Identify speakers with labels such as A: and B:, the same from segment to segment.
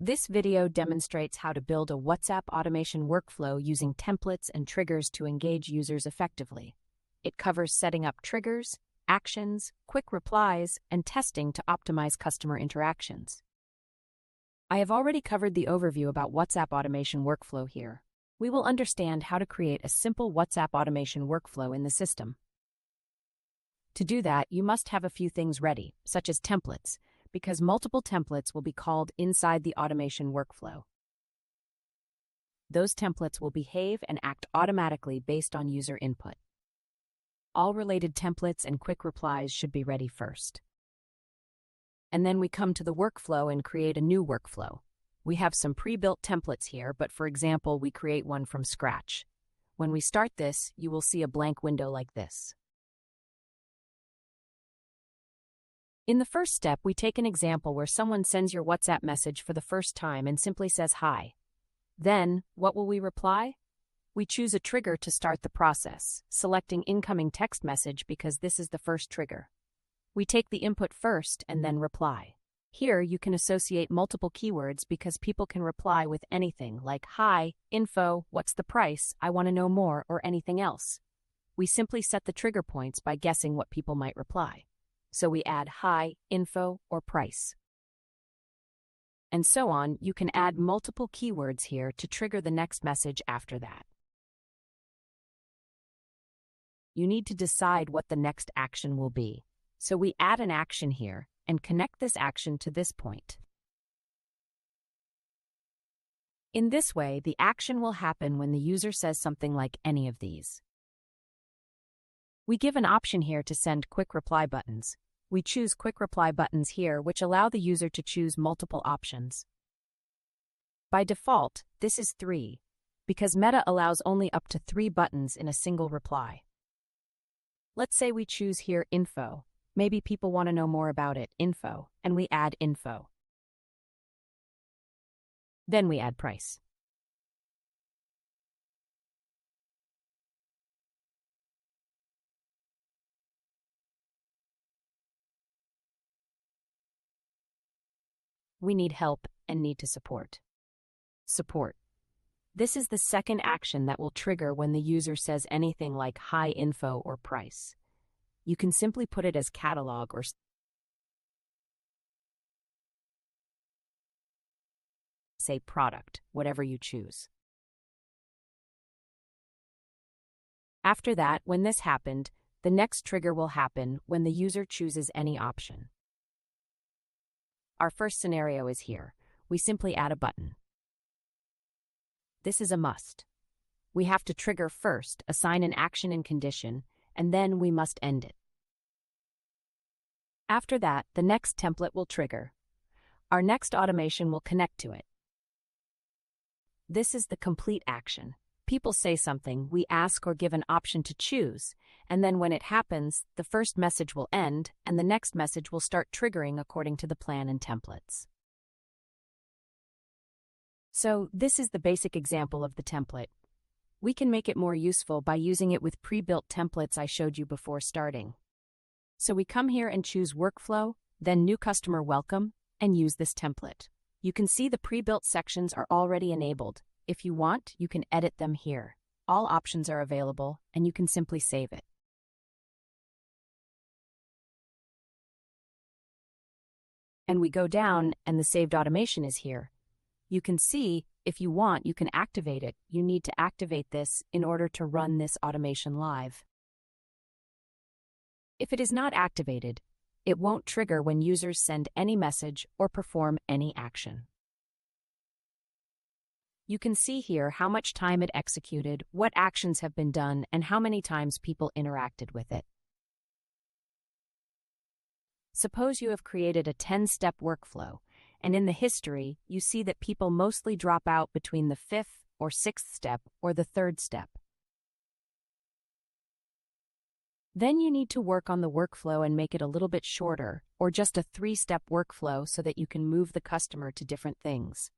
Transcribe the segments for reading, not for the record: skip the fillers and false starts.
A: This video demonstrates how to build a WhatsApp automation workflow using templates and triggers to engage users effectively. It covers setting up triggers, actions, quick replies, and testing to optimize customer interactions. I have already covered the overview about WhatsApp automation workflow here. We will understand how to create a simple WhatsApp automation workflow in the system. To do that, you must have a few things ready, such as templates, because multiple templates will be called inside the automation workflow. Those templates will behave and act automatically based on user input. All related templates and quick replies should be ready first. And then we come to the workflow and create a new workflow. We have some pre-built templates here, but for example, we create one from scratch. When we start this, you will see a blank window like this. In the first step, we take an example where someone sends your WhatsApp message for the first time and simply says hi. Then, what will we reply? We choose a trigger to start the process, selecting incoming text message because this is the first trigger. We take the input first and then reply. Here, you can associate multiple keywords because people can reply with anything like hi, info, what's the price, I want to know more, or anything else. We simply set the trigger points by guessing what people might reply. So we add hi, info, or price. And so on, you can add multiple keywords here to trigger the next message after that. You need to decide what the next action will be. So we add an action here and connect this action to this point. In this way, the action will happen when the user says something like any of these. We give an option here to send quick reply buttons. We choose quick reply buttons here, which allow the user to choose multiple options. By default, this is 3, because Meta allows only up to 3 buttons in a single reply. Let's say we choose here info. Maybe people want to know more about it, info, and we add info. Then we add price. We need help and need to support. Support. This is the second action that will trigger when the user says anything like hi, info, or price. You can simply put it as catalog or say product, whatever you choose. After that, when this happened, the next trigger will happen when the user chooses any option. Our first scenario is here. We simply add a button. This is a must. We have to trigger first, assign an action and condition, and then we must end it. After that, the next template will trigger. Our next automation will connect to it. This is the complete action. People say something, we ask or give an option to choose, and then when it happens, the first message will end, and the next message will start triggering according to the plan and templates. So, this is the basic example of the template. We can make it more useful by using it with pre-built templates I showed you before starting. So we come here and choose Workflow, then New Customer Welcome, and use this template. You can see the pre-built sections are already enabled. If you want, you can edit them here. All options are available, and you can simply save it. And we go down, and the saved automation is here. You can see, if you want, you can activate it. You need to activate this in order to run this automation live. If it is not activated, it won't trigger when users send any message or perform any action. You can see here how much time it executed, what actions have been done, and how many times people interacted with it. Suppose you have created a 10-step workflow, and in the history, you see that people mostly drop out between the 5th or 6th step or the 3rd step. Then you need to work on the workflow and make it a little bit shorter, or just a 3-step workflow so that you can move the customer to different things.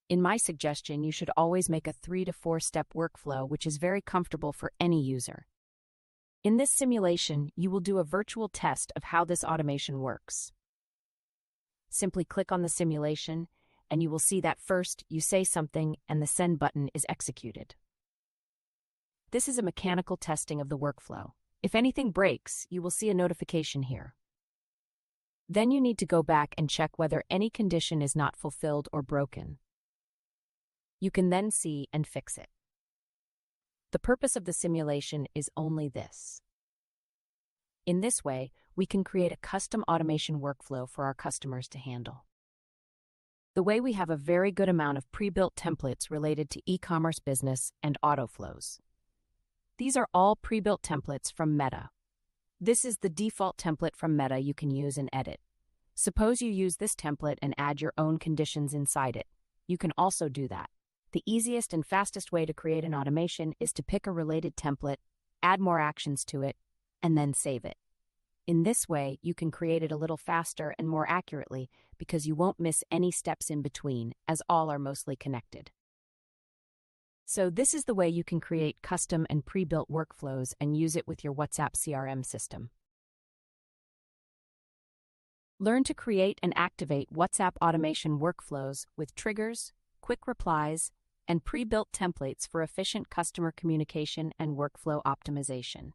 A: In my suggestion, you should always make a 3 to 4-step workflow, which is very comfortable for any user. In this simulation, you will do a virtual test of how this automation works. Simply click on the simulation, and you will see that first you say something and the send button is executed. This is a mechanical testing of the workflow. If anything breaks, you will see a notification here. Then you need to go back and check whether any condition is not fulfilled or broken. You can then see and fix it. The purpose of the simulation is only this. In this way, we can create a custom automation workflow for our customers to handle. The way we have a very good amount of pre-built templates related to e-commerce business and auto flows. These are all pre-built templates from Meta. This is the default template from Meta you can use and edit. Suppose you use this template and add your own conditions inside it. You can also do that. The easiest and fastest way to create an automation is to pick a related template, add more actions to it, and then save it. In this way, you can create it a little faster and more accurately because you won't miss any steps in between, as all are mostly connected. So this is the way you can create custom and pre-built workflows and use it with your WhatsApp CRM system. Learn to create and activate WhatsApp automation workflows with triggers, quick replies, and pre-built templates for efficient customer communication and workflow optimization.